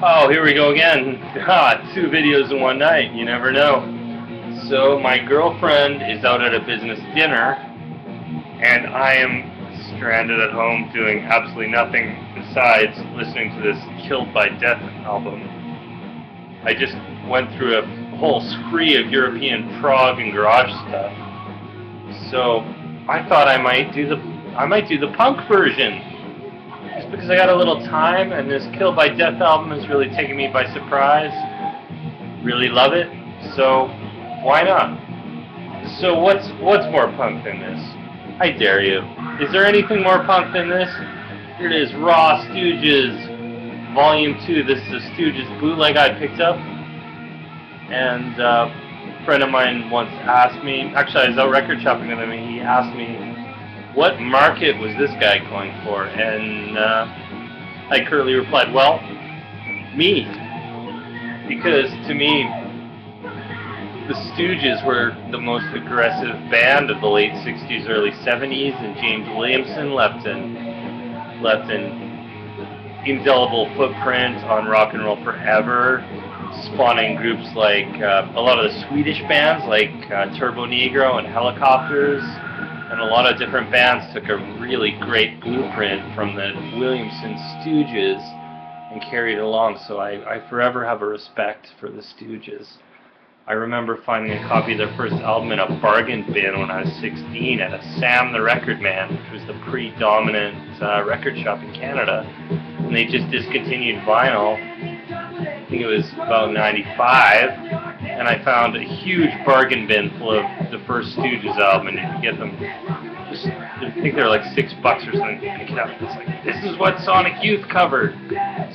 Oh, here we go again. Two videos in one night. You never know. So my girlfriend is out at a business dinner, and I am stranded at home doing absolutely nothing besides listening to this Killed by Death album. I just went through a whole spree of European prog and garage stuff. So I thought I might do the punk version. Just because I got a little time, and this Killed by Death album has really taken me by surprise. Really love it, so why not? So what's more punk than this? I dare you. Is there anything more punk than this? Here it is, Raw Stooges, Volume 2. This is a Stooges bootleg I picked up, and a friend of mine once asked me, actually I was out record shopping with him, and he asked me, what market was this guy going for? And I curtly replied, well, me. Because to me, the Stooges were the most aggressive band of the late 60s, early 70s, and James Williamson left an indelible footprint on rock and roll forever, spawning groups like a lot of the Swedish bands like Turbo Negro and Helicopters. And a lot of different bands took a really great blueprint from the Williamson Stooges and carried it along. So I forever have a respect for the Stooges. I remember finding a copy of their first album in a bargain bin when I was 16 at a Sam the Record Man, which was the predominant record shop in Canada. And they just discontinued vinyl. I think it was about 95. And I found a huge bargain bin full of the first Stooges album, and you could get them, I think they were like $6 or something to pick it up. It's like, this is what Sonic Youth covered.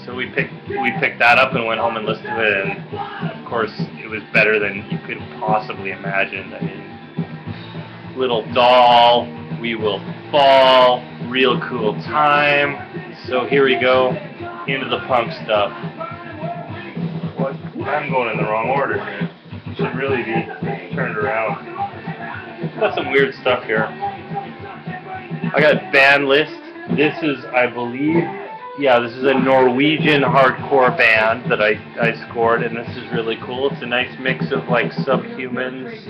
So we picked that up and went home and listened to it, and of course it was better than you could possibly imagine. I mean, Little Doll, We Will Fall, Real Cool Time. So here we go, into the punk stuff. What? I'm going in the wrong order here. Should really be turned around. Got some weird stuff here. I got band list. This is, I believe, yeah, this is a Norwegian hardcore band that I scored, and this is really cool. It's a nice mix of like Subhumans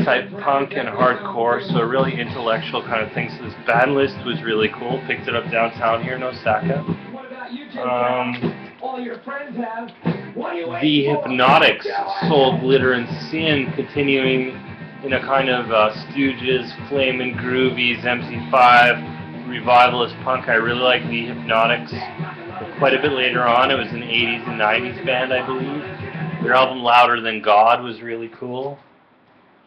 type punk and hardcore, so a really intellectual kind of thing. So this band list was really cool. Picked it up downtown here in Osaka. The Hypnotics, Soul, Glitter, and Sin, continuing in a kind of Stooges, Flamin' Groovies, MC5, revivalist punk. I really like the Hypnotics. Quite a bit later on, it was an 80s and 90s band, I believe. Their album Louder Than God was really cool.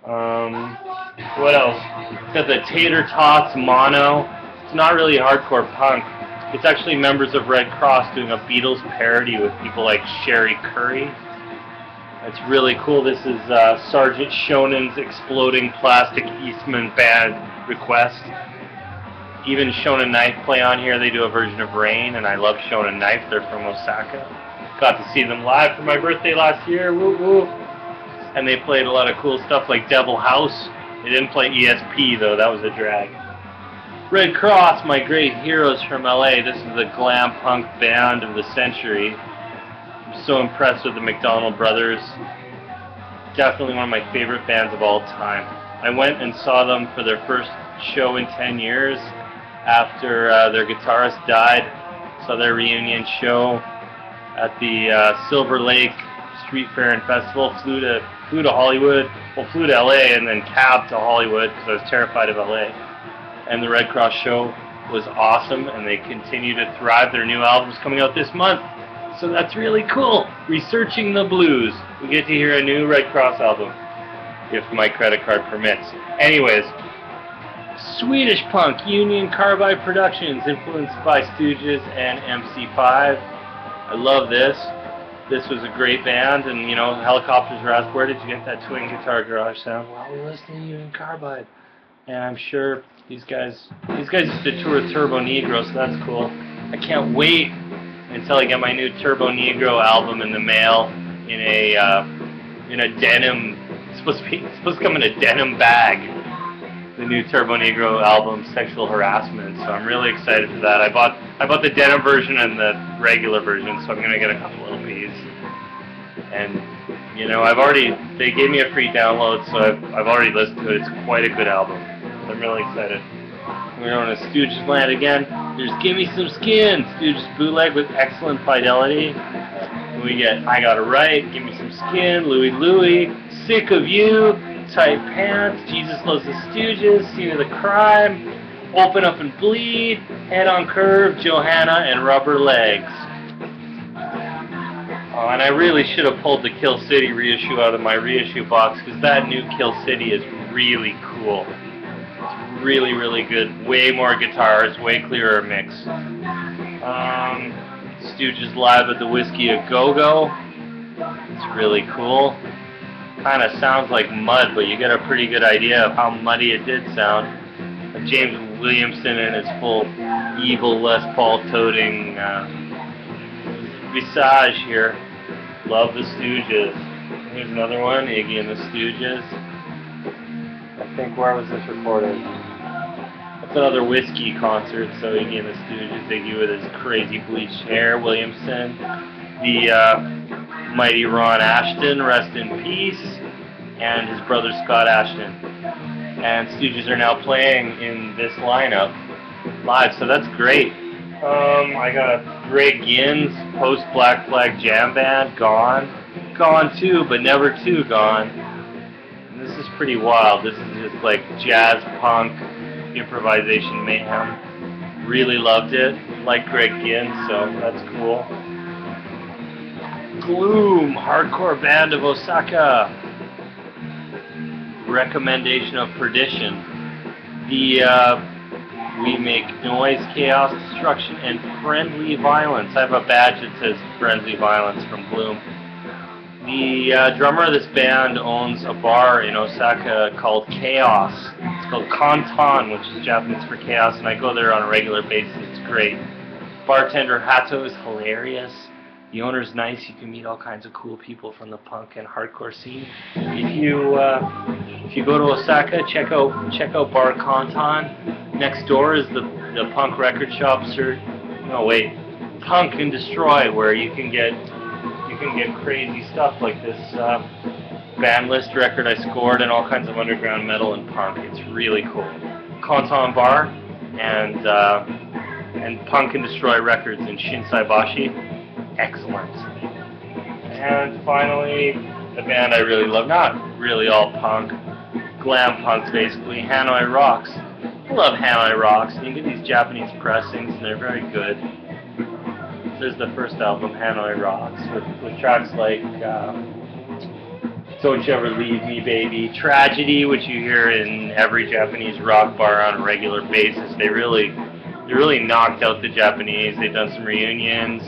What else? Got the Tater Tots, Mono. It's not really hardcore punk. It's actually members of Red Kross doing a Beatles parody with people like Sherry Curry. It's really cool. This is Sergeant Shonen's Exploding Plastic Eastman Band Request. Even Shonen Knife play on here. They do a version of Rain, and I love Shonen Knife. They're from Osaka. Got to see them live for my birthday last year. Woo woo. And they played a lot of cool stuff like Devil House. They didn't play ESP though. That was a drag. Red Kross, my great heroes from LA. This is the glam punk band of the century. I'm so impressed with the McDonald Brothers. Definitely one of my favorite bands of all time. I went and saw them for their first show in 10 years after their guitarist died. Saw their reunion show at the Silver Lake Street Fair and Festival. Flew to Hollywood, well, flew to LA and then cabbed to Hollywood because I was terrified of LA. And the Red Kross show was awesome, and they continue to thrive. Their new album's coming out this month, so that's really cool. Researching the Blues. We get to hear a new Red Kross album, if my credit card permits. Anyways, Swedish punk, Union Carbide Productions, influenced by Stooges and MC5. I love this. This was a great band, and you know, Helicopters were asked, where did you get that twin guitar garage sound? Well, we listened to Union Carbide. And I'm sure these guys used to tour with Turbo Negro, so that's cool. I can't wait until I get my new Turbo Negro album in the mail in a denim. It's supposed to come in a denim bag. the new Turbo Negro album, Sexual Harassment. So I'm really excited for that. I bought the denim version and the regular version, so I'm gonna get a couple LPs. And you know, they gave me a free download, so I've already listened to it. It's quite a good album. So I'm really excited. We're on a Stooges land again. There's Gimme Some Skin, Stooges bootleg with excellent fidelity. We get I Got It Right, Gimme Some Skin, Louie Louie, Sick of You, Tight Pants, Jesus Loves the Stooges, Scene of the Crime, Open Up and Bleed, Head on Curve, Johanna, and Rubber Legs. Oh, and I really should have pulled the Kill City reissue out of my reissue box, because that new Kill City is really cool. It's really, really good. Way more guitars, way clearer mix. Stooges live at the Whiskey A Go-Go. It's really cool. Kind of sounds like mud, but you get a pretty good idea of how muddy it did sound. James Williamson in his full evil Les Paul toting visage here. Love the Stooges. Here's another one, Iggy and the Stooges. I think, where was this recorded? That's another Whiskey concert, so Iggy and the Stooges, Iggy with his crazy bleached hair, Williamson. The mighty Ron Ashton, rest in peace, and his brother Scott Ashton. And Stooges are now playing in this lineup live, so that's great. I got Greg Ginn's post-Black Flag jam band, Gone. Gone too, but never too gone. And this is pretty wild. This is just like jazz punk improvisation mayhem. Really loved it. Like Greg Ginn, so that's cool. Gloom, hardcore band of Osaka. Recommendation of Perdition. We make noise, chaos, destruction, and friendly violence. I have a badge that says friendly violence from Gloom. The drummer of this band owns a bar in Osaka called Chaos. It's called Kanton, which is Japanese for chaos, and I go there on a regular basis. It's great. Bartender Hato is hilarious. The owner's nice. You can meet all kinds of cool people from the punk and hardcore scene. If you go to Osaka, check out Bar Kanton. Next door is the punk record shop. Punk and Destroy, where you can get crazy stuff like this band list record I scored and all kinds of underground metal and punk. It's really cool. Kanton Bar and Punk and Destroy Records in Shinsaibashi. Excellent. And finally, the band I really love, not really all punk, glam punk basically, Hanoi Rocks. I love Hanoi Rocks, and you get these Japanese pressings, and they're very good. There's the first album, Hanoi Rocks, with tracks like Don't You Ever Leave Me Baby, Tragedy, which you hear in every Japanese rock bar on a regular basis. They really knocked out the Japanese. They've done some reunions.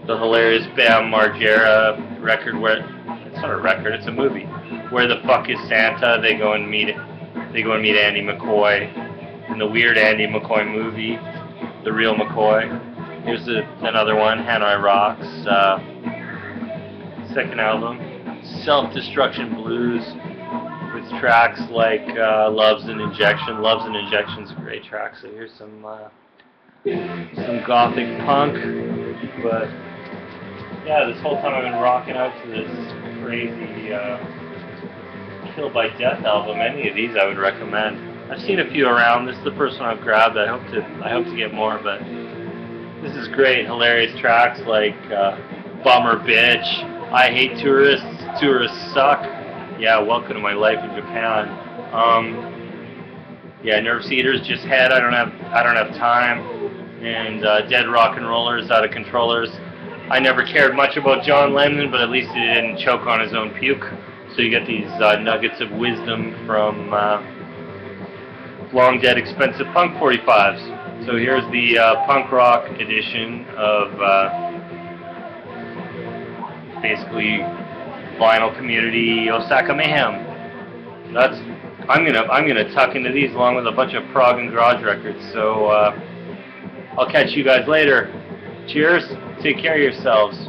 The hilarious Bam Margera record, where it's not a record, it's a movie. Where the Fuck Is Santa? They go and meet Andy McCoy in the weird Andy McCoy movie, The Real McCoy. Here's another one, Hanoi Rocks. Second album, Self-Destruction Blues, with tracks like Love's an Injection. Love's an Injection's a great track. So here's some gothic punk, but yeah, this whole time I've been rocking out to this crazy Kill by Death album. Any of these I would recommend. I've seen a few around. This is the first one I've grabbed. I hope to get more, but this is great. Hilarious tracks like Bummer Bitch, I Hate Tourists, Tourists Suck. Yeah, Welcome to My Life in Japan. Yeah, Nerve Eaters, Just Head, I don't have time, and Dead Rock and Rollers, Out of Controllers. I never cared much about John Lennon, but at least he didn't choke on his own puke. So you get these nuggets of wisdom from long dead expensive punk 45s. So here's the punk rock edition of basically Vinyl Community Osaka Mayhem. I'm gonna tuck into these along with a bunch of prog and garage records. So I'll catch you guys later. Cheers. Take care of yourselves.